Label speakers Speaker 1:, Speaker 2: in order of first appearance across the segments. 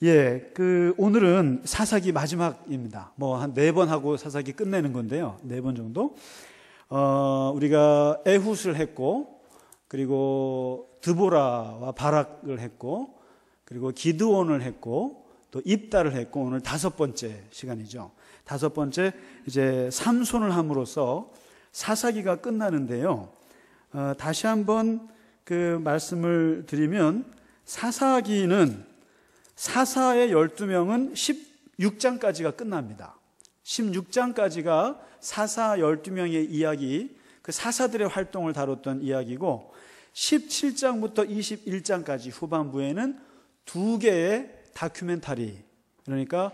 Speaker 1: 오늘은 사사기 마지막입니다. 뭐 한 4번 하고 사사기 끝내는 건데요. 4번 정도. 우리가 에훗을 했고, 그리고 드보라와 바락을 했고, 그리고 기드온을 했고, 또 입다를 했고, 오늘 5번째 시간이죠. 5번째 이제 삼손을 함으로써 사사기가 끝나는데요. 다시 한번 그 말씀을 드리면, 사사기는 사사의 12명은 16장까지가 끝납니다. 16장까지가 사사 12명의 이야기, 그 사사들의 활동을 다뤘던 이야기고, 17장부터 21장까지 후반부에는 2개의 다큐멘터리, 그러니까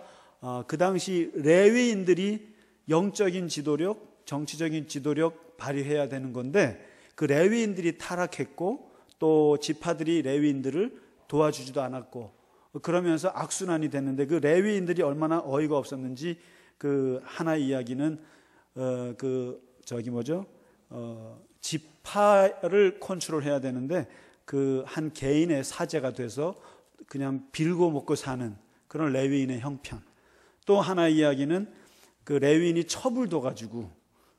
Speaker 1: 그 당시 레위인들이 영적인 지도력, 정치적인 지도력 발휘해야 되는 건데, 그 레위인들이 타락했고 또 지파들이 레위인들을 도와주지도 않았고, 그러면서 악순환이 됐는데, 그 레위인들이 얼마나 어이가 없었는지 그 하나의 이야기는 지파를 컨트롤해야 되는데 그 한 개인의 사제가 돼서 그냥 빌고 먹고 사는 그런 레위인의 형편. 또 하나의 이야기는 그 레위인이 첩을 둬가지고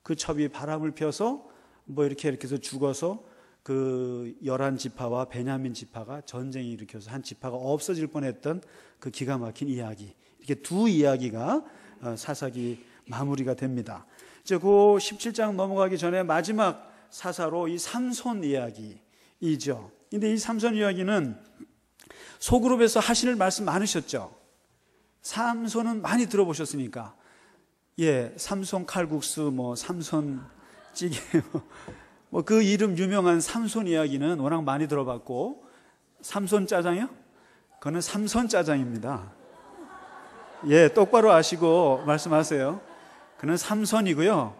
Speaker 1: 그 첩이 바람을 펴서 뭐 이렇게 해서 죽어서 그 11지파와 베냐민 지파가 전쟁이 일으켜서 한 지파가 없어질 뻔했던 그 기가 막힌 이야기. 이렇게 2 이야기가 사사기 마무리가 됩니다. 이제 그 17장 넘어가기 전에 마지막 사사로 이 삼손 이야기이죠. 근데 이 삼손 이야기는 소그룹에서 하실 말씀 많으셨죠. 삼손은 많이 들어보셨으니까. 삼손 칼국수, 뭐 삼손 찌개, 뭐 그 이름 유명한 삼손 이야기는 워낙 많이 들어봤고, 삼손 짜장이요? 그거는 삼손 짜장입니다. 똑바로 아시고 말씀하세요. 그는 삼손이고요.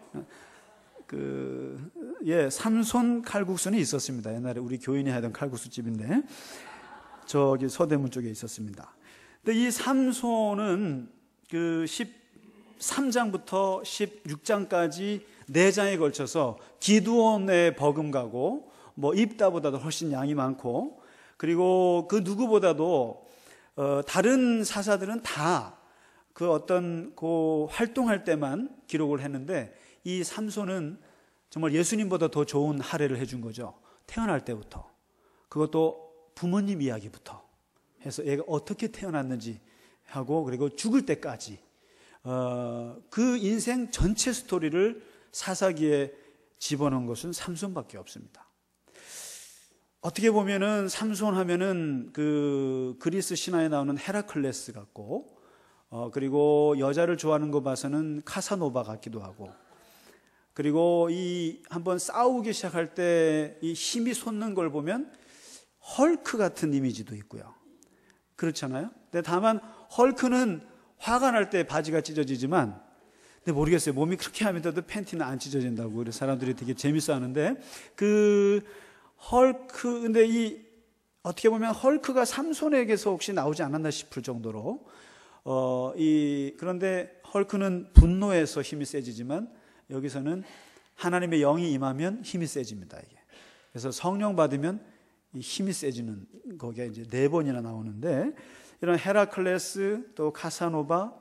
Speaker 1: 삼손 칼국수는 있었습니다. 옛날에 우리 교인이 하던 칼국수 집인데 저기 서대문 쪽에 있었습니다. 근데 이 삼손은 그 13장부터 16장까지 4장에 걸쳐서 기드온에 버금가고, 뭐 입다보다도 훨씬 양이 많고, 그리고 그 누구보다도 다른 사사들은 다 그 어떤 그 활동할 때만 기록을 했는데, 이 삼손은 정말 예수님보다 더 좋은 할애를 해준 거죠. 태어날 때부터, 그것도 부모님 이야기부터 해서 얘가 어떻게 태어났는지 하고, 그리고 죽을 때까지 그 인생 전체 스토리를 사사기에 집어넣은 것은 삼손밖에 없습니다. 어떻게 보면은 삼손 하면은 그 그리스 신화에 나오는 헤라클레스 같고, 그리고 여자를 좋아하는 거 봐서는 카사노바 같기도 하고, 그리고 이 한번 싸우기 시작할 때 이 힘이 솟는 걸 보면 헐크 같은 이미지도 있고요. 그렇잖아요. 근데 다만 헐크는 화가 날 때 바지가 찢어지지만, 근데 모르겠어요. 몸이 그렇게 하면서도 팬티는 안 찢어진다고 그래서 사람들이 되게 재밌어 하는데, 그 헐크, 근데 이 어떻게 보면 헐크가 삼손에게서 혹시 나오지 않았나 싶을 정도로 그런데 헐크는 분노해서 힘이 세지지만, 여기서는 하나님의 영이 임하면 힘이 세집니다. 이게. 그래서 성령 받으면 이 힘이 세지는, 거기에 이제 4번이나 나오는데, 이런 헤라클레스, 또 카사노바,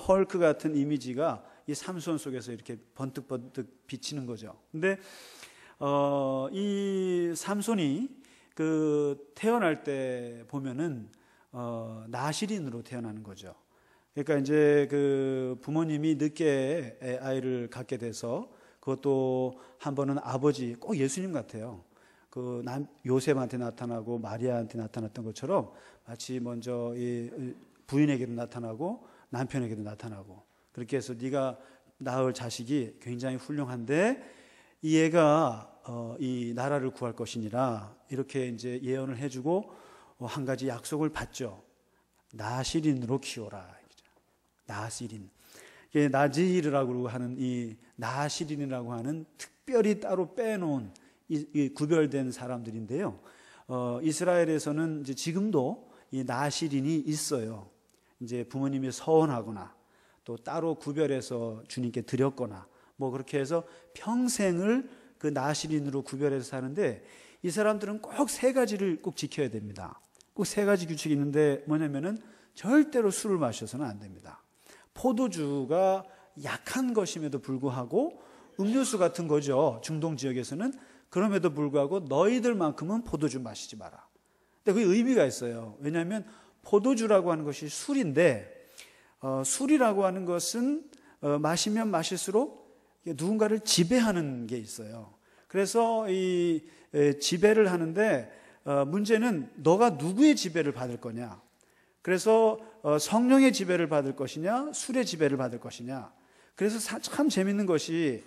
Speaker 1: 헐크 같은 이미지가 이 삼손 속에서 이렇게 번뜩번뜩 비치는 거죠. 근데 이 삼손이 그 태어날 때 보면은 나실인으로 태어나는 거죠. 그러니까 이제 그 부모님이 늦게 아이를 갖게 돼서, 그것도 한 번은 아버지, 꼭 예수님 같아요. 그 요셉한테 나타나고 마리아한테 나타났던 것처럼 마치 먼저 이 부인에게도 나타나고 남편에게도 나타나고, 그렇게 해서 네가 낳을 자식이 굉장히 훌륭한데 이 애가 이 나라를 구할 것이니라, 이렇게 이제 예언을 해주고 한 가지 약속을 받죠. 나실인으로 키워라. 나실인. 나지르라고 하는 이 나실인이라고 하는 특별히 따로 빼놓은 이 구별된 사람들인데요. 이스라엘에서는 이제 지금도 이 나실인이 있어요. 이제 부모님이 서원하거나 또 따로 구별해서 주님께 드렸거나 뭐 그렇게 해서 평생을 그 나실인으로 구별해서 사는데, 이 사람들은 꼭 3가지를 꼭 지켜야 됩니다. 꼭 세 가지 규칙이 있는데 뭐냐면은 절대로 술을 마셔서는 안 됩니다. 포도주가 약한 것임에도 불구하고 음료수 같은 거죠. 중동 지역에서는. 그럼에도 불구하고 너희들만큼은 포도주 마시지 마라. 근데 그게 의미가 있어요. 왜냐하면 포도주라고 하는 것이 술인데 술이라고 하는 것은 마시면 마실수록 누군가를 지배하는 게 있어요. 그래서 이 지배를 하는데 문제는 너가 누구의 지배를 받을 거냐. 그래서 성령의 지배를 받을 것이냐 술의 지배를 받을 것이냐. 그래서 참 재밌는 것이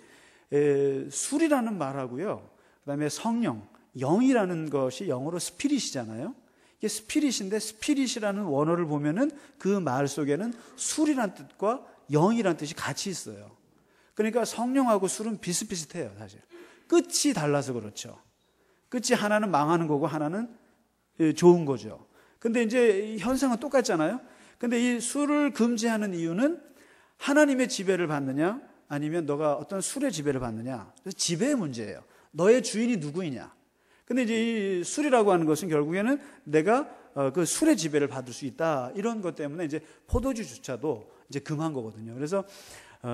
Speaker 1: 술이라는 말하고요, 그 다음에 성령, 영이라는 것이 영어로 스피릿이잖아요. 이게 스피릿인데 스피릿이라는 원어를 보면은 그 말 속에는 술이라는 뜻과 영이라는 뜻이 같이 있어요. 그러니까 성령하고 술은 비슷비슷해요. 사실 끝이 달라서 그렇죠. 끝이 하나는 망하는 거고 하나는 좋은 거죠. 근데 이제 현상은 똑같잖아요. 근데 이 술을 금지하는 이유는 하나님의 지배를 받느냐 아니면 너가 어떤 술의 지배를 받느냐. 그래서 지배의 문제예요. 너의 주인이 누구이냐. 근데 이제 이 술이라고 하는 것은 결국에는 내가 그 술의 지배를 받을 수 있다. 이런 것 때문에 이제 포도주조차도 이제 금한 거거든요. 그래서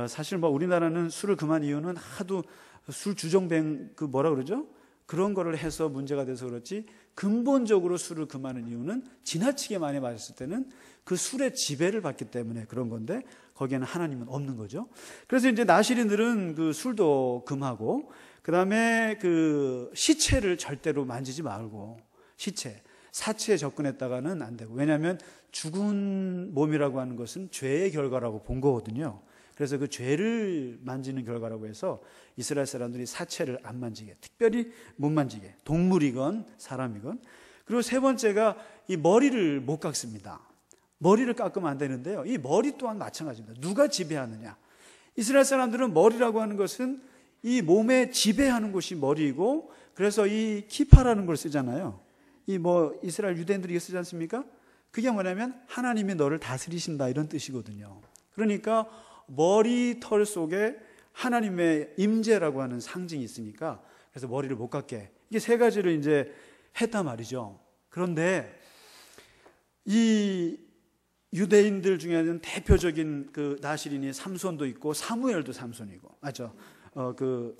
Speaker 1: 사실 뭐 우리나라는 술을 금한 이유는 하도 술 주정뱅 그 뭐라 그러죠? 그런 거를 해서 문제가 돼서 그렇지, 근본적으로 술을 금하는 이유는 지나치게 많이 마셨을 때는 그 술의 지배를 받기 때문에 그런 건데 거기에는 하나님은 없는 거죠. 그래서 이제 나시린들은 그 술도 금하고, 그 다음에 그 시체를 절대로 만지지 말고, 시체, 사체에 접근했다가는 안 되고, 왜냐하면 죽은 몸이라고 하는 것은 죄의 결과라고 본 거거든요. 그래서 그 죄를 만지는 결과라고 해서 이스라엘 사람들이 사체를 안 만지게, 특별히 못 만지게, 동물이건 사람이건. 그리고 세 번째가 이 머리를 못 깎습니다. 머리를 깎으면 안 되는데요, 이 머리 또한 마찬가지입니다. 누가 지배하느냐. 이스라엘 사람들은 머리라고 하는 것은 이 몸에 지배하는 곳이 머리이고, 그래서 이 키파라는 걸 쓰잖아요. 이 뭐 이스라엘 유대인들이 쓰지 않습니까? 그게 뭐냐면 하나님이 너를 다스리신다 이런 뜻이거든요. 그러니까 머리털 속에 하나님의 임재라고 하는 상징이 있으니까 그래서 머리를 못 깎게, 이게 세 가지를 이제 했단 말이죠. 그런데 이 유대인들 중에는 대표적인 그 나시린이 삼손도 있고 사무엘도 삼손이고, 맞죠? 그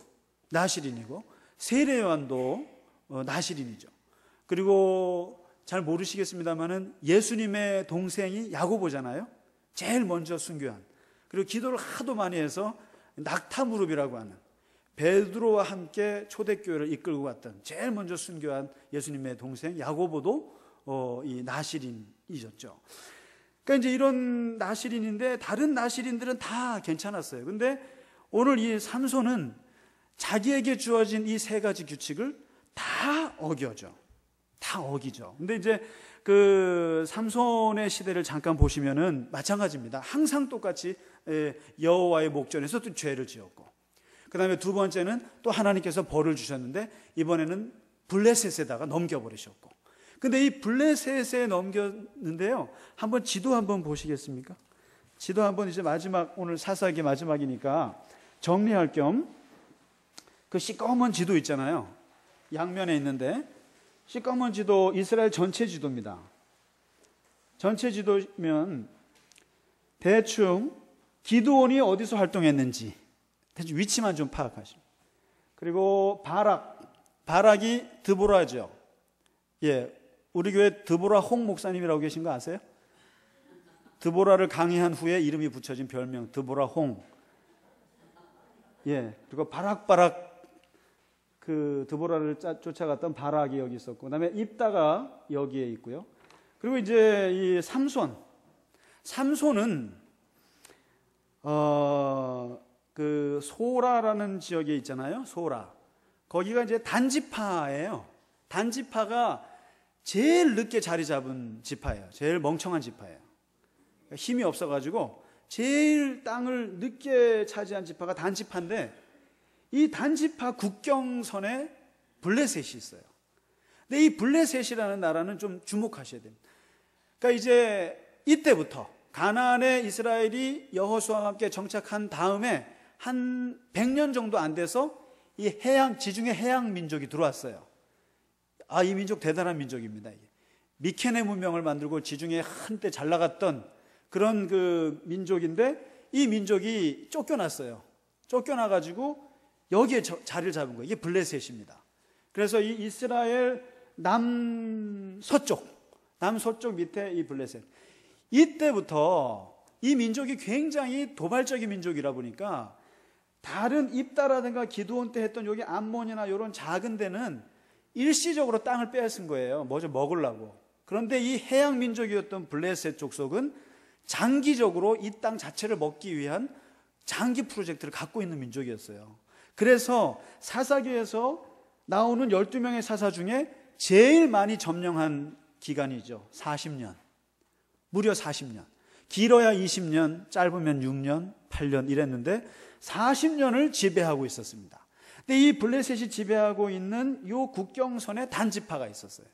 Speaker 1: 나시린이고 세례요한도 나시린이죠. 그리고 잘 모르시겠습니다만은 예수님의 동생이 야고보잖아요. 제일 먼저 순교한. 그리고 기도를 하도 많이 해서 낙타무릎이라고 하는, 베드로와 함께 초대교회를 이끌고 갔던 제일 먼저 순교한 예수님의 동생 야고보도 이 나시린이셨죠. 그러니까 이제 이런 나시린인데 다른 나시린들은 다 괜찮았어요. 근데 오늘 이 삼손은 자기에게 주어진 이 세 가지 규칙을 다 어겨죠. 다 어기죠. 근데 이제 그 삼손의 시대를 잠깐 보시면은 마찬가지입니다. 항상 똑같이 여호와의 목전에서 또 죄를 지었고, 그 다음에 두 번째는 또 하나님께서 벌을 주셨는데 이번에는 블레셋에다가 넘겨버리셨고. 근데 이 블레셋에 넘겼는데요, 한번 지도 한번 보시겠습니까? 지도 한번 이제 마지막, 오늘 사사기 마지막이니까 정리할 겸 그 시꺼먼 지도 있잖아요. 양면에 있는데 시꺼먼 지도, 이스라엘 전체 지도입니다. 전체 지도면 대충 기드온이 어디서 활동했는지 대충 위치만 좀 파악하시면. 그리고 바락이 드보라죠. 예, 우리 교회 드보라 홍 목사님이라고 계신 거 아세요? 드보라를 강의한 후에 이름이 붙여진 별명 드보라 홍. 예, 그리고 바락 그 드보라를 쫓아갔던 바락이 여기 있었고, 그다음에 입다가 여기에 있고요. 그리고 이제 이 삼손은 그 소라라는 지역에 있잖아요. 소라. 거기가 이제 단지파예요. 단지파가 제일 늦게 자리 잡은 지파예요. 제일 멍청한 지파예요. 힘이 없어가지고 제일 땅을 늦게 차지한 지파가 단지파인데, 이 단지파 국경선에 블레셋이 있어요. 근데 이 블레셋이라는 나라는 좀 주목하셔야 됩니다. 그러니까 이제 이때부터 가나안에 이스라엘이 여호수아와 함께 정착한 다음에 한 100년 정도 안 돼서 이 지중해 해양 민족이 들어왔어요. 이 민족 대단한 민족입니다. 미케네 문명을 만들고 지중해 한때 잘 나갔던 그런 그 민족인데, 이 민족이 쫓겨났어요. 쫓겨나가지고 여기에 자리를 잡은 거예요. 이게 블레셋입니다. 그래서 이 이스라엘 남서쪽 밑에 이 블레셋. 이때부터 이 민족이 굉장히 도발적인 민족이라 보니까 다른 입다라든가 기드온 때 했던 여기 암몬이나 이런 작은 데는 일시적으로 땅을 빼앗은 거예요. 뭐 좀 먹으려고. 그런데 이 해양 민족이었던 블레셋 족속은 장기적으로 이 땅 자체를 먹기 위한 장기 프로젝트를 갖고 있는 민족이었어요. 그래서 사사기에서 나오는 12명의 사사 중에 제일 많이 점령한 기간이죠. 40년. 무려 40년. 길어야 20년, 짧으면 6년, 8년 이랬는데 40년을 지배하고 있었습니다. 근데 이 블레셋이 지배하고 있는 이 국경선에 단지파가 있었어요.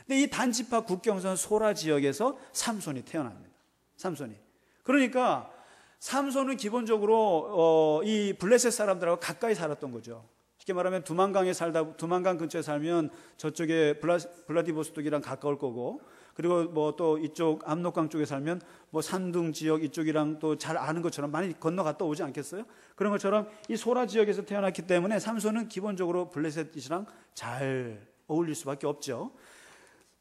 Speaker 1: 근데 이 단지파 국경선 소라 지역에서 삼손이 태어납니다. 삼손이. 그러니까 삼손은 기본적으로 이 블레셋 사람들하고 가까이 살았던 거죠. 쉽게 말하면 두만강 근처에 살면 저쪽에 블라디보스톡이랑 가까울 거고, 그리고 뭐 또 이쪽 압록강 쪽에 살면 뭐 산둥 지역 이쪽이랑 또 잘 아는 것처럼 많이 건너갔다 오지 않겠어요? 그런 것처럼 이 소라 지역에서 태어났기 때문에 삼손은 기본적으로 블레셋이랑 잘 어울릴 수밖에 없죠.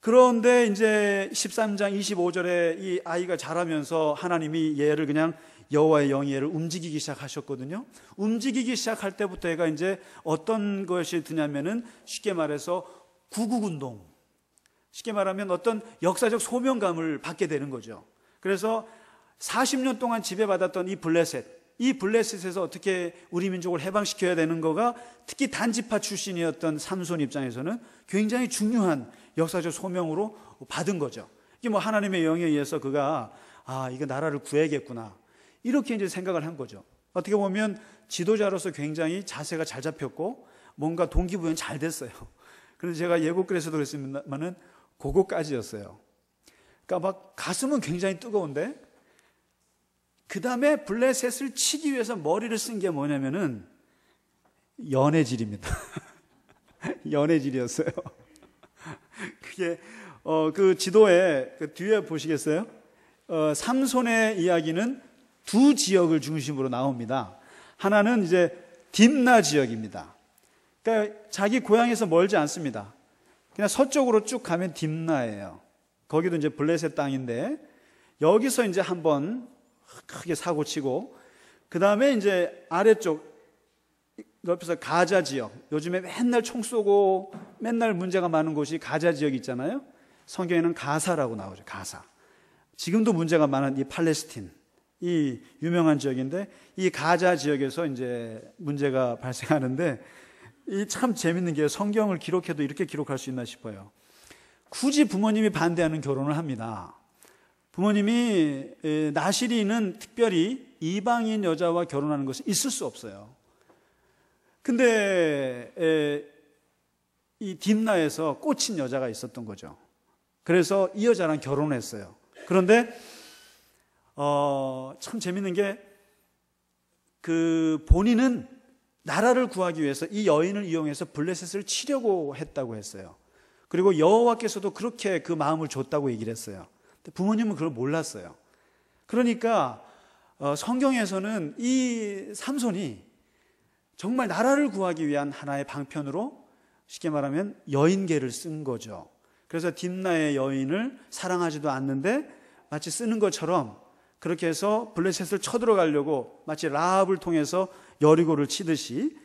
Speaker 1: 그런데 이제 13장 25절에 이 아이가 자라면서 하나님이 얘를 그냥 여호와의 영이 얘를 움직이기 시작하셨거든요. 움직이기 시작할 때부터 얘가 이제 어떤 것이 드냐면은 쉽게 말해서 구국운동, 쉽게 말하면 어떤 역사적 소명감을 받게 되는 거죠. 그래서 40년 동안 지배받았던 이 블레셋에서 어떻게 우리 민족을 해방시켜야 되는 거가 특히 단지파 출신이었던 삼손 입장에서는 굉장히 중요한 역사적 소명으로 받은 거죠. 이게 뭐 하나님의 영에 의해서 그가 이거 나라를 구해야겠구나 이렇게 이제 생각을 한 거죠. 어떻게 보면 지도자로서 굉장히 자세가 잘 잡혔고 뭔가 동기부여는 잘 됐어요. 그래서 제가 예고글에서도 그랬습니다만은 그거까지였어요. 그러니까 막 가슴은 굉장히 뜨거운데 그 다음에 블레셋을 치기 위해서 머리를 쓴 게 뭐냐면은 연애질입니다. 연애질이었어요. 그게 그 지도에 그 뒤에 보시겠어요? 삼손의 이야기는 두 지역을 중심으로 나옵니다. 하나는 이제 딥나 지역입니다. 그러니까 자기 고향에서 멀지 않습니다. 그냥 서쪽으로 쭉 가면 딥나예요. 거기도 이제 블레셋 땅인데 여기서 이제 한번 크게 사고 치고 그 다음에 이제 아래쪽 옆에서 가자 지역, 요즘에 맨날 총 쏘고 맨날 문제가 많은 곳이 가자 지역 있잖아요. 성경에는 가사라고 나오죠. 가사. 지금도 문제가 많은 이 팔레스틴, 이 유명한 지역인데 이 가자 지역에서 이제 문제가 발생하는데 이 참 재밌는 게 성경을 기록해도 이렇게 기록할 수 있나 싶어요. 굳이 부모님이 반대하는 결혼을 합니다. 부모님이 나시리는 특별히 이방인 여자와 결혼하는 것은 있을 수 없어요. 근데 이 딥나에서 꽂힌 여자가 있었던 거죠. 그래서 이 여자랑 결혼했어요. 그런데 참 재밌는 게 그 본인은 나라를 구하기 위해서 이 여인을 이용해서 블레셋을 치려고 했다고 했어요. 그리고 여호와께서도 그렇게 그 마음을 줬다고 얘기를 했어요. 근데 부모님은 그걸 몰랐어요. 그러니까 성경에서는 이 삼손이 정말 나라를 구하기 위한 하나의 방편으로 쉽게 말하면 여인계를 쓴 거죠. 그래서 딥나의 여인을 사랑하지도 않는데 마치 쓰는 것처럼 그렇게 해서 블레셋을 쳐들어가려고 마치 라합을 통해서 여리고를 치듯이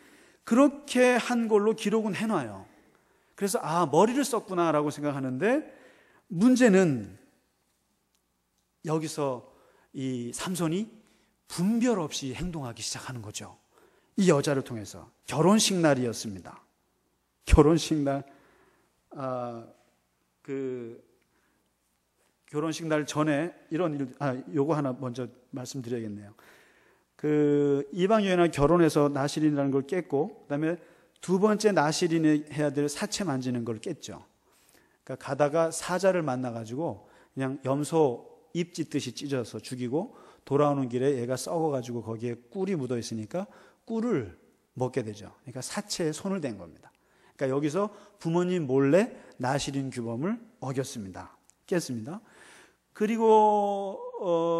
Speaker 1: 그렇게 한 걸로 기록은 해놔요. 그래서 머리를 썼구나라고 생각하는데 문제는 여기서 이 삼손이 분별 없이 행동하기 시작하는 거죠. 이 여자를 통해서. 결혼식 날이었습니다. 결혼식 날, 결혼식 날 전에 이런 일, 요거 하나 먼저 말씀드려야겠네요. 이방 여인과 결혼해서 나시린이라는 걸 깼고, 그 다음에 두 번째 나시린이 해야 될 사체 만지는 걸 깼죠. 그러니까 가다가 사자를 만나가지고 그냥 염소 입 찢듯이 찢어서 죽이고 돌아오는 길에 얘가 썩어가지고 거기에 꿀이 묻어 있으니까 꿀을 먹게 되죠. 그러니까 사체에 손을 댄 겁니다. 그러니까 여기서 부모님 몰래 나시린 규범을 어겼습니다. 깼습니다. 그리고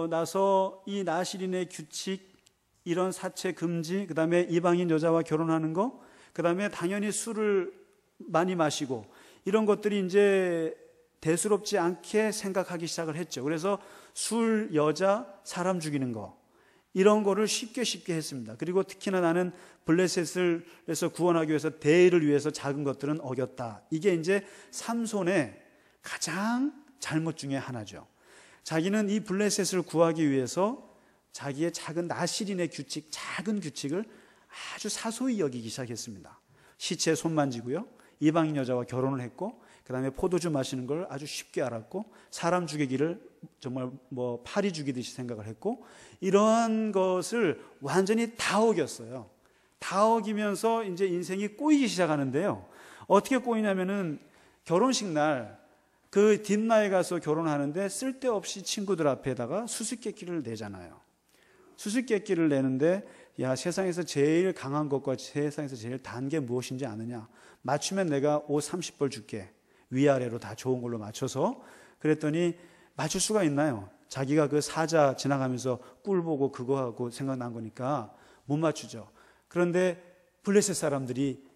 Speaker 1: 나서 이 나실인의 규칙, 이런 사체 금지, 그 다음에 이방인 여자와 결혼하는 거, 그 다음에 당연히 술을 많이 마시고 이런 것들이 이제 대수롭지 않게 생각하기 시작을 했죠. 그래서 술, 여자, 사람 죽이는 거 이런 거를 쉽게 했습니다. 그리고 특히나 나는 블레셋을 해서 구원하기 위해서 대의를 위해서 작은 것들은 어겼다. 이게 이제 삼손의 가장 잘못 중에 하나죠. 자기는 이 블레셋을 구하기 위해서 자기의 작은 나실인의 규칙, 작은 규칙을 아주 사소히 여기기 시작했습니다. 시체에 손 만지고요, 이방인 여자와 결혼을 했고, 그 다음에 포도주 마시는 걸 아주 쉽게 알았고, 사람 죽이기를 정말 뭐 파리 죽이듯이 생각을 했고, 이러한 것을 완전히 다 어겼어요. 다 어기면서 이제 인생이 꼬이기 시작하는데요. 어떻게 꼬이냐면은 결혼식 날 그 뒷나에 가서 결혼하는데 쓸데없이 친구들 앞에다가 수수께끼를 내잖아요. 수수께끼를 내는데, 야, 세상에서 제일 강한 것과 세상에서 제일 단 게 무엇인지 아느냐? 맞추면 내가 옷 30벌 줄게. 위아래로 다 좋은 걸로 맞춰서. 그랬더니 맞출 수가 있나요? 자기가 그 사자 지나가면서 꿀 보고 그거 하고 생각난 거니까 못 맞추죠. 그런데 블레셋 사람들이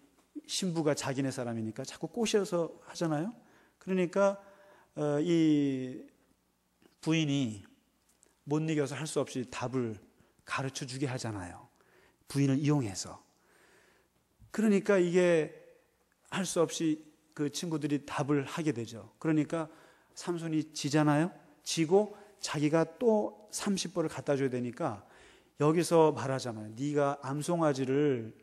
Speaker 1: 신부가 자기네 사람이니까 자꾸 꼬셔서 하잖아요. 그러니까 이 부인이 못 이겨서 할 수 없이 답을 가르쳐 주게 하잖아요. 부인을 이용해서. 그러니까 이게 할 수 없이 그 친구들이 답을 하게 되죠. 그러니까 삼손이 지잖아요. 지고 자기가 또 30벌을 갖다 줘야 되니까 여기서 말하잖아요. 네가 암송아지를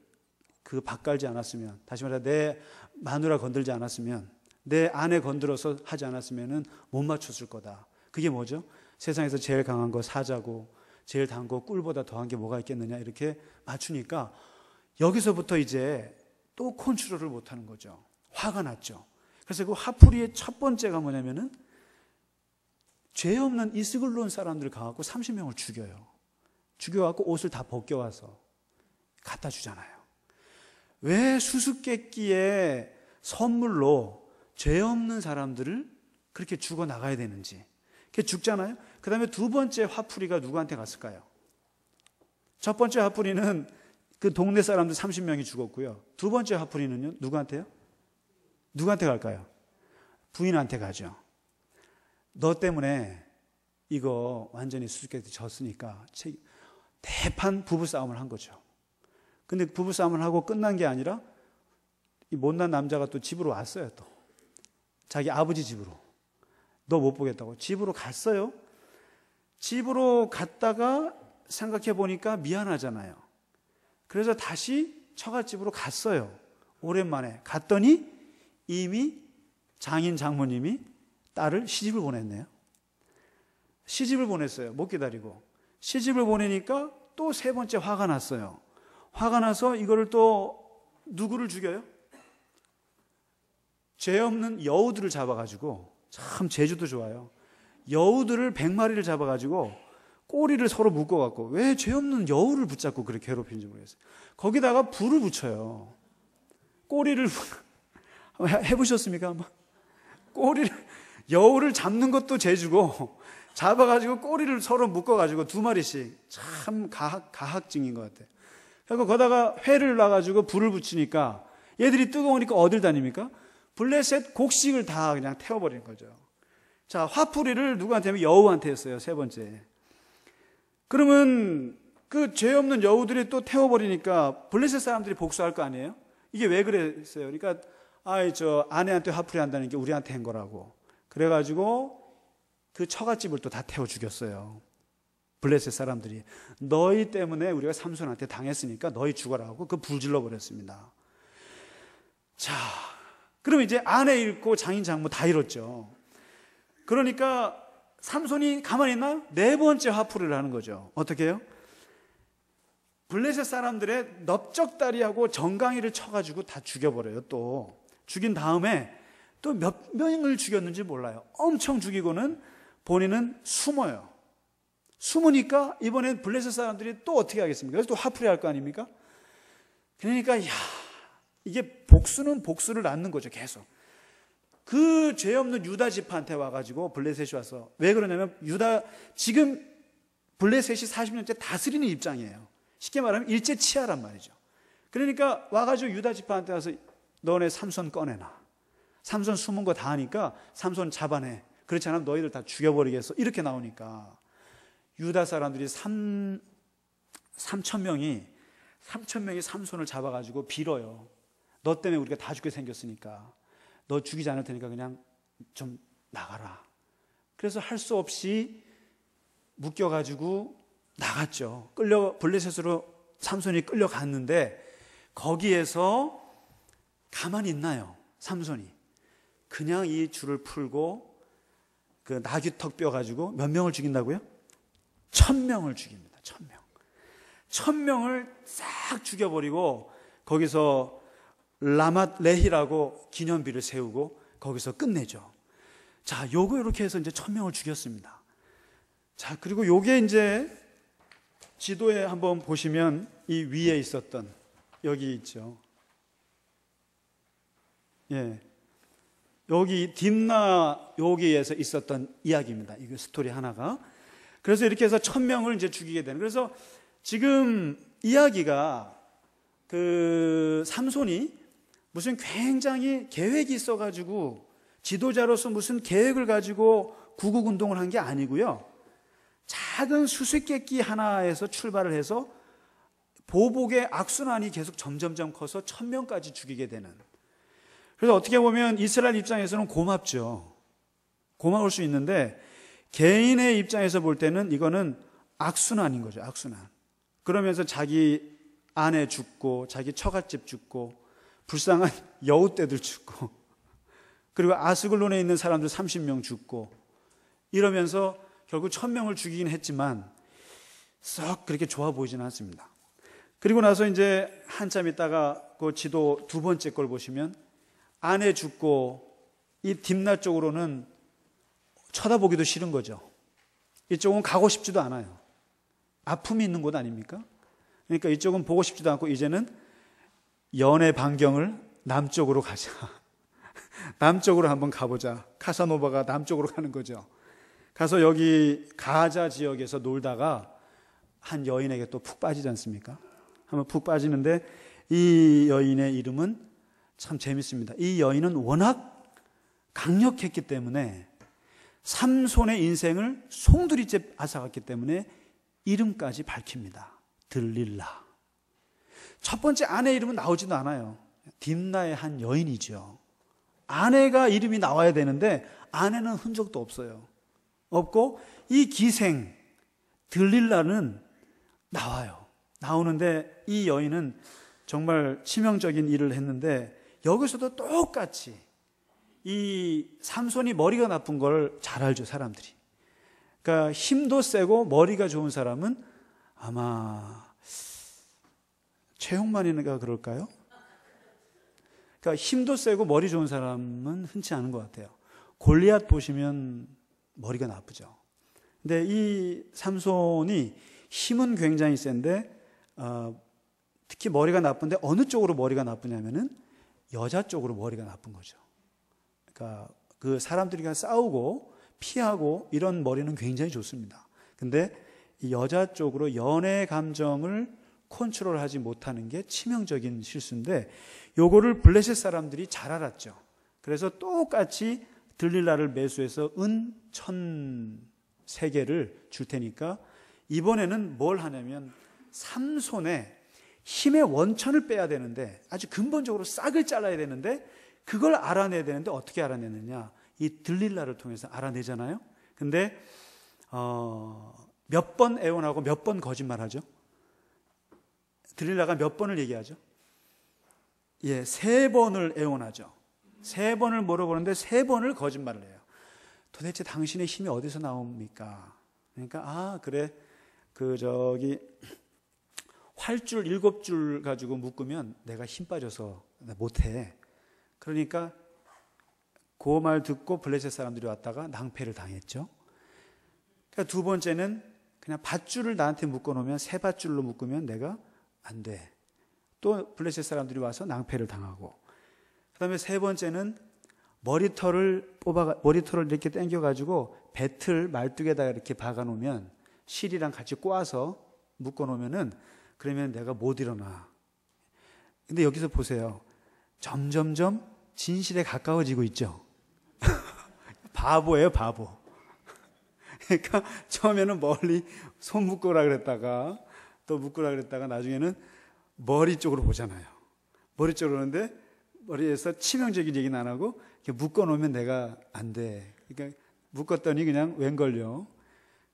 Speaker 1: 그 밭갈지 않았으면, 다시 말해 내 마누라 건들지 않았으면, 내 아내 건드려서 하지 않았으면 못 맞췄을 거다. 그게 뭐죠? 세상에서 제일 강한 거 사자고 제일 단 거 꿀보다 더한 게 뭐가 있겠느냐, 이렇게 맞추니까 여기서부터 이제 또 컨트롤을 못하는 거죠. 화가 났죠. 그래서 그 화풀이의 첫 번째가 뭐냐면은 죄 없는 이스글론 사람들을 가갖고 30명을 죽여요. 죽여갖고 옷을 다 벗겨와서 갖다 주잖아요. 왜 수수께끼의 선물로 죄 없는 사람들을 그렇게 죽어 나가야 되는지. 그게 죽잖아요. 그 다음에 두 번째 화풀이가 누구한테 갔을까요? 첫 번째 화풀이는 그 동네 사람들 30명이 죽었고요. 두 번째 화풀이는요, 누구한테요? 누구한테 갈까요? 부인한테 가죠. 너 때문에 이거 완전히 수수께끼 졌으니까 대판 부부싸움을 한 거죠. 근데 부부싸움을 하고 끝난 게 아니라 이 못난 남자가 또 집으로 왔어요. 또 자기 아버지 집으로. 너 못 보겠다고 집으로 갔어요. 집으로 갔다가 생각해 보니까 미안하잖아요. 그래서 다시 처갓집으로 갔어요. 오랜만에 갔더니 이미 장인 장모님이 딸을 시집을 보냈네요. 시집을 보냈어요. 못 기다리고. 시집을 보내니까 또 세 번째 화가 났어요. 화가 나서 이거를 또 누구를 죽여요? 죄 없는 여우들을 잡아가지고, 참 제주도 좋아요. 여우들을 100마리를 잡아가지고 꼬리를 서로 묶어갖고, 왜 죄 없는 여우를 붙잡고 그렇게 괴롭히는지 모르겠어요. 거기다가 불을 붙여요. 꼬리를 해보셨습니까? 한번? 꼬리를, 여우를 잡는 것도 재주고 잡아가지고 꼬리를 서로 묶어가지고 2마리씩. 참 가학증인 것 같아요. 그리고 거기다가 회를 놔가지고 불을 붙이니까 얘들이 뜨거우니까 어딜 다닙니까? 블레셋 곡식을 다 그냥 태워버리는 거죠. 자, 화풀이를 누구한테 하면 여우한테 했어요. 세 번째. 그러면 그 죄 없는 여우들이 또 태워버리니까 블레셋 사람들이 복수할 거 아니에요? 이게 왜 그랬어요? 그러니까 저 아내한테 화풀이 한다는 게 우리한테 한 거라고. 그래가지고 그 처갓집을 또 다 태워 죽였어요. 블레셋 사람들이. 너희 때문에 우리가 삼손한테 당했으니까 너희 죽어라고 그 불질러 버렸습니다. 자, 그럼 이제 아내 잃고 장인 장모 다 잃었죠. 그러니까 삼손이 가만히 있나요? 네 번째 화풀이를 하는 거죠. 어떻게 해요? 블레셋 사람들의 넓적다리하고 정강이를 쳐가지고 다 죽여버려요. 또 죽인 다음에 또 몇 명을 죽였는지 몰라요. 엄청 죽이고는 본인은 숨어요. 숨으니까 이번엔 블레셋 사람들이 또 어떻게 하겠습니까? 그래서 또 화풀이 할 거 아닙니까? 그러니까 이게 복수는 복수를 낳는 거죠. 계속 그 죄 없는 유다 지파한테 와가지고 블레셋이 와서, 왜 그러냐면 지금 블레셋이 40년째 다스리는 입장이에요. 쉽게 말하면 일제 치하란 말이죠. 그러니까 와가지고 유다 지파한테 와서 너네 삼손 꺼내놔. 삼손 숨은 거 다 하니까 삼손 잡아내. 그렇지 않으면 너희들 다 죽여버리겠어. 이렇게 나오니까 유다 사람들이 3,000명이 삼손을 잡아가지고 빌어요. 너 때문에 우리가 다 죽게 생겼으니까 너 죽이지 않을 테니까 그냥 좀 나가라. 그래서 할 수 없이 묶여가지고 나갔죠. 블레셋으로 삼손이 끌려갔는데 거기에서 가만히 있나요? 삼손이 그냥 이 줄을 풀고 그 나귀턱 뼈 가지고 몇 명을 죽인다고요? 1,000명을 죽입니다. 1,000명. 1,000명을 싹 죽여버리고 거기서 라맛 레히라고 기념비를 세우고 거기서 끝내죠. 자, 요거 이렇게 해서 이제 1,000명을 죽였습니다. 자, 그리고 요게 이제 지도에 한번 보시면 이 위에 있었던, 여기 있죠. 예. 여기 딥나 여기에서 있었던 이야기입니다. 이거 스토리 하나가. 그래서 이렇게 해서 1,000명을 이제 죽이게 되는. 그래서 지금 이야기가 그 삼손이 무슨 굉장히 계획이 있어가지고 지도자로서 무슨 계획을 가지고 구국운동을 한 게 아니고요. 작은 수수께끼 하나에서 출발을 해서 보복의 악순환이 계속 점점점 커서 1,000명까지 죽이게 되는. 그래서 어떻게 보면 이스라엘 입장에서는 고맙죠. 고마울 수 있는데 개인의 입장에서 볼 때는 이거는 악순환인 거죠. 악순환. 그러면서 자기 아내 죽고 자기 처갓집 죽고 불쌍한 여우떼들 죽고 그리고 아스글론에 있는 사람들 30명 죽고 이러면서 결국 1,000명을 죽이긴 했지만 썩 그렇게 좋아 보이지는 않습니다. 그리고 나서 이제 한참 있다가 그 지도 두 번째 걸 보시면 아내 죽고 이 딥나 쪽으로는 쳐다보기도 싫은 거죠. 이쪽은 가고 싶지도 않아요. 아픔이 있는 곳 아닙니까? 그러니까 이쪽은 보고 싶지도 않고 이제는 연애 반경을 남쪽으로 가자. 남쪽으로 한번 가보자. 카사노바가 남쪽으로 가는 거죠. 가서 여기 가자 지역에서 놀다가 한 여인에게 또 푹 빠지지 않습니까? 한번 푹 빠지는데 이 여인의 이름은 참 재밌습니다. 이 여인은 워낙 강력했기 때문에 삼손의 인생을 송두리째 앗아갔기 때문에 이름까지 밝힙니다. 들릴라. 첫 번째 아내 이름은 나오지도 않아요. 딥나의 한 여인이죠. 아내가 이름이 나와야 되는데 아내는 흔적도 없어요. 없고 이 기생 들릴라는 나와요. 나오는데 이 여인은 정말 치명적인 일을 했는데 여기서도 똑같이 이 삼손이 머리가 나쁜 걸 잘 알죠, 사람들이. 그러니까 힘도 세고 머리가 좋은 사람은 아마 최홍만이가 그럴까요? 그러니까 힘도 세고 머리 좋은 사람은 흔치 않은 것 같아요. 골리앗 보시면 머리가 나쁘죠. 근데 이 삼손이 힘은 굉장히 센데 특히 머리가 나쁜데 어느 쪽으로 머리가 나쁘냐면은 여자 쪽으로 머리가 나쁜 거죠. 그러니까 그 사람들이랑 싸우고 피하고 이런 머리는 굉장히 좋습니다. 근데 이 여자 쪽으로 연애 감정을 컨트롤하지 못하는 게 치명적인 실수인데 요거를 블레셋 사람들이 잘 알았죠. 그래서 똑같이 들릴라를 매수해서 은 1,003개를 줄 테니까 이번에는 뭘 하냐면 삼손의 힘의 원천을 빼야 되는데 아주 근본적으로 싹을 잘라야 되는데 그걸 알아내야 되는데 어떻게 알아내느냐, 이 들릴라를 통해서 알아내잖아요. 근데 몇 번 애원하고 몇 번 거짓말하죠. 들릴라가 몇 번을 얘기하죠? 예, 3번을 애원하죠. 3번을 물어보는데 3번을 거짓말을 해요. 도대체 당신의 힘이 어디서 나옵니까? 그러니까 그래 활줄 7줄 가지고 묶으면 내가 힘 빠져서 못해. 그러니까 그 말 듣고 블레셋 사람들이 왔다가 낭패를 당했죠. 그러니까 두 번째는 그냥 밧줄을 나한테 묶어놓으면 3밧줄로 묶으면 내가 안 돼. 또 블레셋 사람들이 와서 낭패를 당하고, 그 다음에 3번째는 머리털을 이렇게 당겨가지고 배틀 말뚝에다가 이렇게 박아놓으면 실이랑 같이 꼬아서 묶어놓으면은 그러면 내가 못 일어나. 근데 여기서 보세요. 점점점 진실에 가까워지고 있죠. 바보예요, 바보. 그러니까 처음에는 멀리 손 묶으라 그랬다가 또 묶으라 그랬다가 나중에는 머리 쪽으로 보잖아요. 머리 쪽으로 오는데 머리에서 치명적인 얘기는 안 하고 이렇게 묶어놓으면 내가 안 돼. 그러니까 묶었더니 그냥 웬걸요.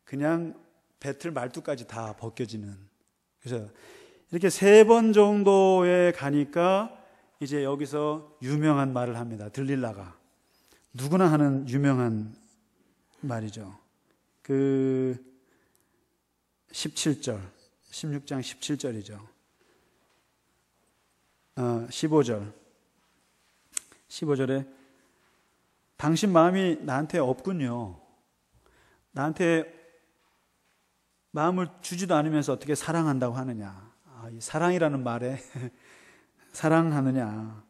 Speaker 1: 그냥 배틀 말뚝까지 다 벗겨지는. 그래서 이렇게 3번 정도에 가니까 이제 여기서 유명한 말을 합니다. 들릴라가. 누구나 하는 유명한 말이죠. 17절, 16장 17절이죠. 15절에 당신 마음이 나한테 없군요. 나한테 마음을 주지도 않으면서 어떻게 사랑한다고 하느냐. 이 사랑이라는 말에 사랑하느냐.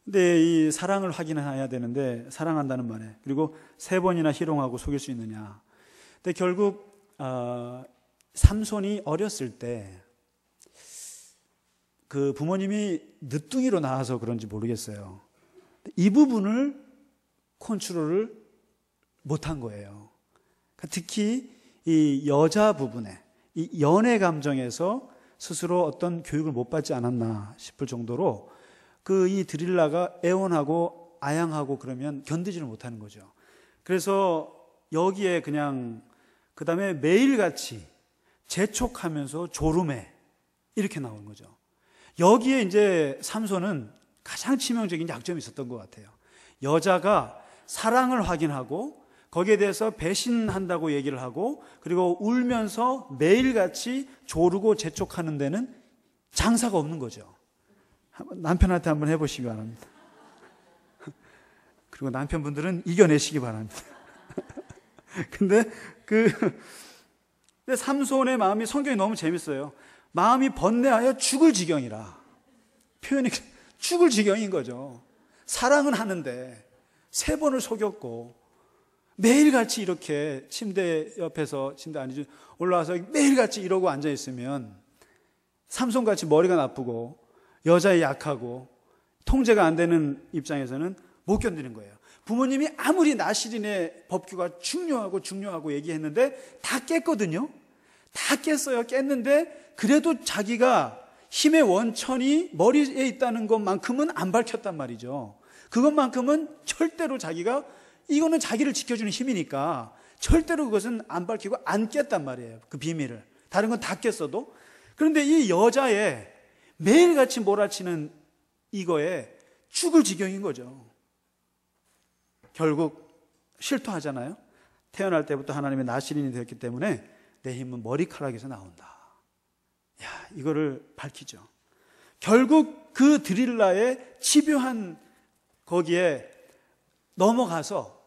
Speaker 1: 근데 이 사랑을 확인해야 되는데 사랑한다는 말에 그리고 3번이나 희롱하고 속일 수 있느냐. 근데 결국 삼손이 어렸을 때 그 부모님이 늦둥이로 낳아서 그런지 모르겠어요. 이 부분을 컨트롤을 못한 거예요. 특히 이 여자 부분에 이 연애 감정에서 스스로 어떤 교육을 못 받지 않았나 싶을 정도로 이 드릴라가 애원하고 아양하고 그러면 견디지를 못하는 거죠. 그래서 여기에 그냥 그 다음에 매일같이 재촉하면서 졸음해 이렇게 나온 거죠. 여기에 이제 삼손은 가장 치명적인 약점이 있었던 것 같아요. 여자가 사랑을 확인하고 거기에 대해서 배신한다고 얘기를 하고 그리고 울면서 매일같이 조르고 재촉하는 데는 장사가 없는 거죠. 남편한테 한번 해보시기 바랍니다. 그리고 남편분들은 이겨내시기 바랍니다. 근데 삼손의 마음이 성경이 너무 재밌어요. 마음이 번뇌하여 죽을 지경이라. 표현이 죽을 지경인 거죠. 사랑은 하는데 3번을 속였고 매일같이 이렇게 침대 옆에서 올라와서 매일같이 이러고 앉아있으면 삼손같이 머리가 나쁘고 여자에 약하고 통제가 안 되는 입장에서는 못 견디는 거예요. 부모님이 아무리 나시린의 법규가 중요하고 얘기했는데 다 깼거든요. 다 깼어요. 깼는데 그래도 자기가 힘의 원천이 머리에 있다는 것만큼은 안 밝혔단 말이죠. 그것만큼은 절대로 자기가 이거는 자기를 지켜주는 힘이니까 절대로 그것은 안 밝히고 안 깼단 말이에요. 그 비밀을. 다른 건 다 깼어도. 그런데 이 여자의 매일같이 몰아치는 이거에 죽을 지경인 거죠. 결국 실토하잖아요. 태어날 때부터 하나님의 나시린이 되었기 때문에 내 힘은 머리카락에서 나온다. 이거를 밝히죠. 결국 그 드릴라의 집요한 거기에 넘어가서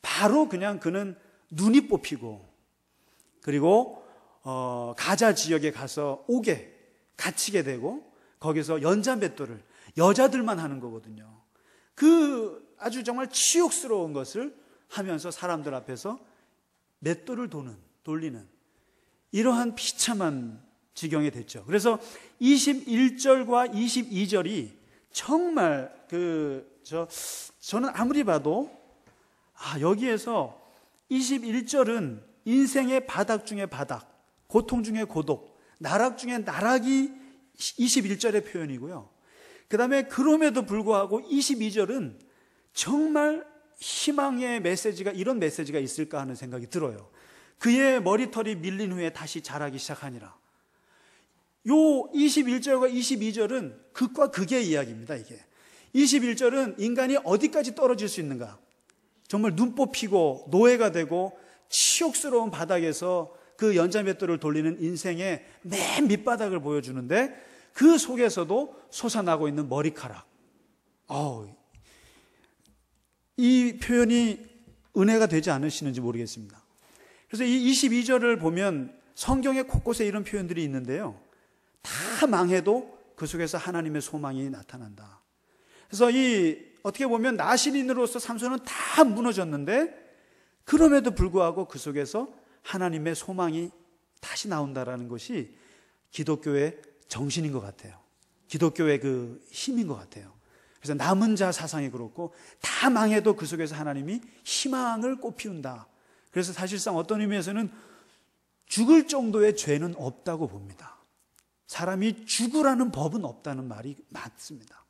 Speaker 1: 바로 그냥 그는 눈이 뽑히고 그리고 가자 지역에 가서 갇히게 되고 거기서 연자맷돌을 여자들만 하는 거거든요. 아주 정말 치욕스러운 것을 하면서 사람들 앞에서 맷돌을 돌리는 이러한 비참한 지경이 됐죠. 그래서 21절과 22절이 정말 저는 아무리 봐도 여기에서 21절은 인생의 바닥 중에 바닥, 고통 중에 고독, 나락 중에 나락이 21절의 표현이고요. 그 다음에 그럼에도 불구하고 22절은 정말 희망의 메시지가 이런 메시지가 있을까 하는 생각이 들어요. 그의 머리털이 밀린 후에 다시 자라기 시작하니라. 요 21절과 22절은 극과 극의 이야기입니다. 이게 21절은 인간이 어디까지 떨어질 수 있는가, 정말 눈 뽑히고 노예가 되고 치욕스러운 바닥에서 그 연자맷돌을 돌리는 인생의 맨 밑바닥을 보여주는데 그 속에서도 솟아나고 있는 머리카락. 이 표현이 은혜가 되지 않으시는지 모르겠습니다. 그래서 이 22절을 보면 성경의 곳곳에 이런 표현들이 있는데요, 다 망해도 그 속에서 하나님의 소망이 나타난다. 그래서 이 어떻게 보면 나실인으로서 삼손은 다 무너졌는데 그럼에도 불구하고 그 속에서 하나님의 소망이 다시 나온다라는 것이 기독교의 정신인 것 같아요. 기독교의 그 힘인 것 같아요. 그래서 남은 자 사상이 그렇고 다 망해도 그 속에서 하나님이 희망을 꽃피운다. 그래서 사실상 어떤 의미에서는 죽을 정도의 죄는 없다고 봅니다. 사람이 죽으라는 법은 없다는 말이 맞습니다.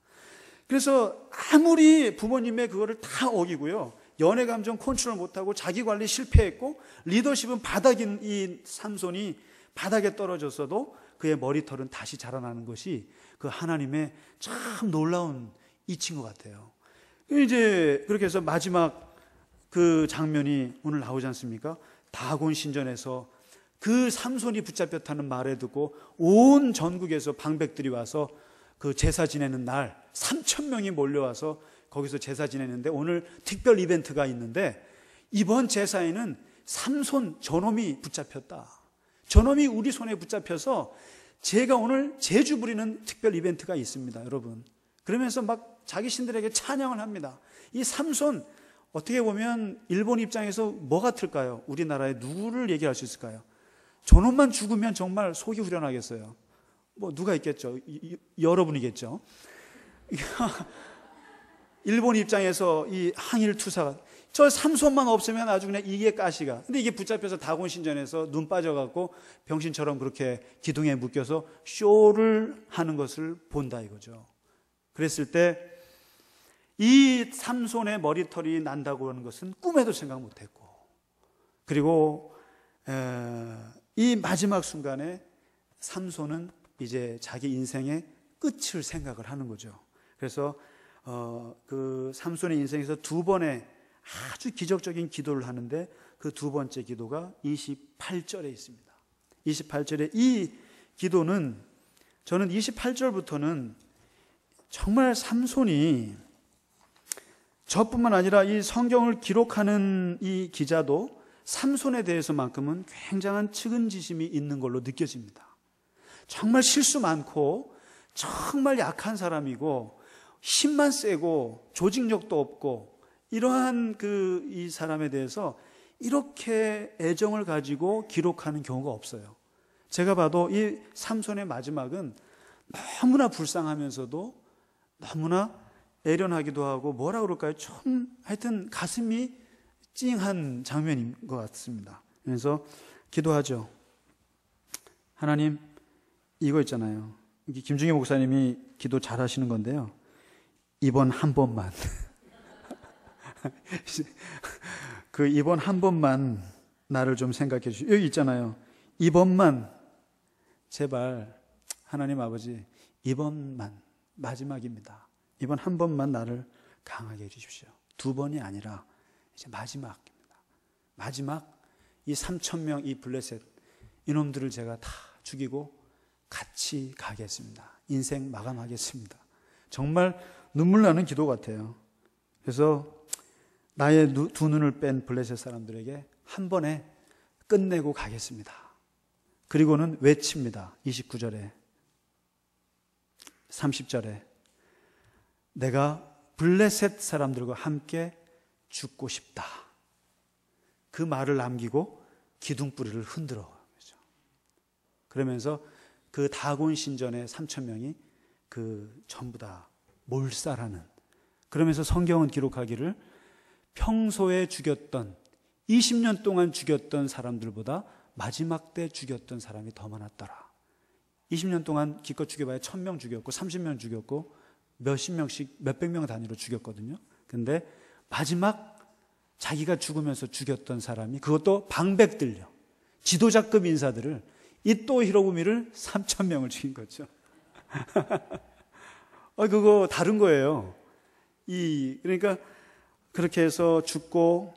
Speaker 1: 그래서 아무리 부모님의 그거를 다 어기고요, 연애 감정 컨트롤 못하고 자기 관리 실패했고 리더십은 바닥인 이 삼손이 바닥에 떨어졌어도 그의 머리털은 다시 자라나는 것이 그 하나님의 참 놀라운 이치인 것 같아요. 이제 그렇게 해서 마지막 그 장면이 오늘 나오지 않습니까? 다곤 신전에서 그 삼손이 붙잡혔다는 말을 듣고 온 전국에서 방백들이 와서 그 제사 지내는 날 3,000명이 몰려와서 거기서 제사 지내는데 오늘 특별 이벤트가 있는데 이번 제사에는 삼손 저놈이 붙잡혔다. 저놈이 우리 손에 붙잡혀서 제가 오늘 제주 부리는 특별 이벤트가 있습니다, 여러분. 그러면서 막 자기 신들에게 찬양을 합니다. 이 삼손 어떻게 보면 일본 입장에서 뭐 같을까요? 우리나라에 누구를 얘기할 수 있을까요? 저놈만 죽으면 정말 속이 후련하겠어요. 뭐 누가 있겠죠? 여러분이겠죠. 일본 입장에서 이 항일 투사가 저 삼손만 없으면 아주 그냥 이게 가시가. 근데 이게 붙잡혀서 다곤 신전에서 눈 빠져갖고 병신처럼 그렇게 기둥에 묶여서 쇼를 하는 것을 본다 이거죠. 그랬을 때 이 삼손의 머리털이 난다고 하는 것은 꿈에도 생각 못했고, 그리고 이 마지막 순간에 삼손은 이제 자기 인생의 끝을 생각을 하는 거죠. 그래서 그 삼손의 인생에서 두 번의 아주 기적적인 기도를 하는데 그 두 번째 기도가 28절에 있습니다. 28절에 이 기도는 저는 28절부터는 정말 삼손이 저뿐만 아니라 이 성경을 기록하는 이 기자도 삼손에 대해서만큼은 굉장한 측은지심이 있는 걸로 느껴집니다. 정말 실수 많고 정말 약한 사람이고 힘만 세고 조직력도 없고 이러한 이 사람에 대해서 이렇게 애정을 가지고 기록하는 경우가 없어요. 제가 봐도 이 삼손의 마지막은 너무나 불쌍하면서도 너무나 애련하기도 하고 뭐라 그럴까요? 좀 하여튼 가슴이 찡한 장면인 것 같습니다. 그래서 기도하죠. 하나님, 이거 있잖아요. 김중희 목사님이 기도 잘 하시는 건데요. 이번 한 번만. 그 이번 한 번만 나를 좀 생각해 주시고, 여기 있잖아요. 이번만, 제발, 하나님 아버지, 이번만, 마지막입니다. 이번 한 번만 나를 강하게 해주십시오. 두 번이 아니라 이제 마지막입니다. 마지막 이 3,000명 이 블레셋 이놈들을 제가 다 죽이고 같이 가겠습니다. 인생 마감하겠습니다. 정말 눈물 나는 기도 같아요. 그래서 나의 두 눈을 뺀 블레셋 사람들에게 한 번에 끝내고 가겠습니다. 그리고는 외칩니다. 29절에 30절에 내가 블레셋 사람들과 함께 죽고 싶다. 그 말을 남기고 기둥뿌리를 흔들어. 그러면서 그 다곤 신전의 3,000명이 그 전부 다 몰살하는, 그러면서 성경은 기록하기를 평소에 죽였던 20년 동안 죽였던 사람들보다 마지막 때 죽였던 사람이 더 많았더라. 20년 동안 기껏 죽여봐야 1,000명 죽였고 30명 죽였고 몇십 명씩 몇백 명 단위로 죽였거든요. 근데 마지막 자기가 죽으면서 죽였던 사람이, 그것도 방백들요, 지도자급 인사들을, 이또 히로부미를 3,000명을 죽인 거죠. 그거 다른 거예요. 그러니까 그렇게 해서 죽고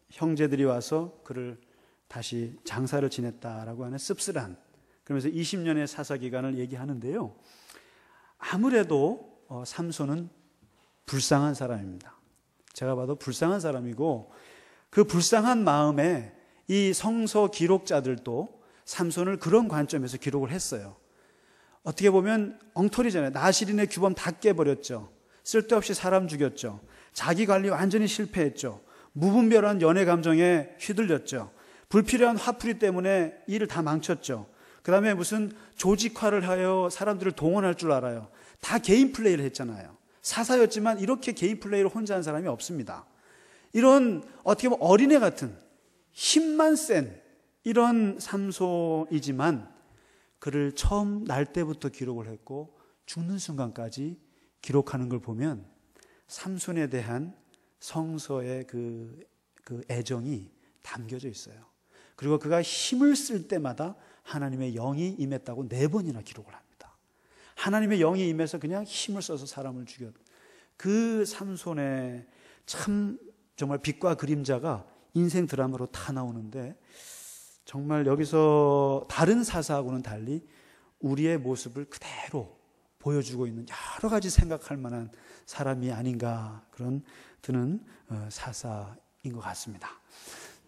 Speaker 1: 형제들이 와서 그를 다시 장사를 지냈다라고 하는 씁쓸한, 그러면서 20년의 사사 기간을 얘기하는데요. 아무래도 삼손은 불쌍한 사람입니다. 제가 봐도 불쌍한 사람이고, 그 불쌍한 마음에 이 성서 기록자들도 삼손을 그런 관점에서 기록을 했어요. 어떻게 보면 엉터리잖아요. 나실인의 규범 다 깨버렸죠. 쓸데없이 사람 죽였죠. 자기 관리 완전히 실패했죠. 무분별한 연애 감정에 휘둘렸죠. 불필요한 화풀이 때문에 일을 다 망쳤죠. 그 다음에 무슨 조직화를 하여 사람들을 동원할 줄 알아요. 다 개인 플레이를 했잖아요. 사사였지만 이렇게 개인 플레이를 혼자 한 사람이 없습니다. 이런 어떻게 보면 어린애 같은 힘만 센 이런 삼손이지만 그를 처음 날 때부터 기록을 했고 죽는 순간까지 기록하는 걸 보면 삼손에 대한 성서의 그 애정이 담겨져 있어요. 그리고 그가 힘을 쓸 때마다 하나님의 영이 임했다고 4번이나 기록을 합니다. 하나님의 영이 임해서 그냥 힘을 써서 사람을 죽였. 그 삼손의 참 정말 빛과 그림자가 인생 드라마로 다 나오는데 정말 여기서 다른 사사하고는 달리 우리의 모습을 그대로 보여주고 있는 여러 가지 생각할 만한 사람이 아닌가 그런 드는 사사인 것 같습니다.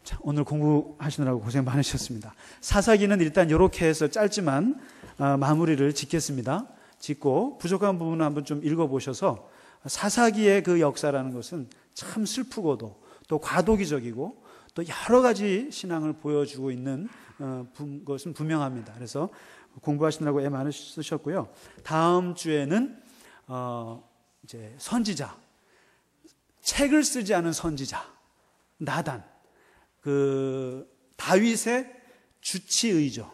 Speaker 1: 자, 오늘 공부하시느라고 고생 많으셨습니다. 사사기는 일단 이렇게 해서 짧지만 마무리를 짓겠습니다. 짓고 부족한 부분을 한번 좀 읽어보셔서 사사기의 그 역사라는 것은 참 슬프고도 또 과도기적이고 또 여러 가지 신앙을 보여주고 있는 것은 분명합니다. 그래서 공부하시느라고 애 많이 쓰셨고요. 다음 주에는 이제 선지자, 책을 쓰지 않은 선지자 나단, 그 다윗의 주치의죠.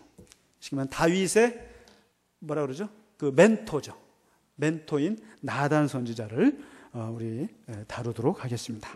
Speaker 1: 지금 다윗의 뭐라 그러죠? 그 멘토죠. 멘토인 나단 선지자를 우리 다루도록 하겠습니다.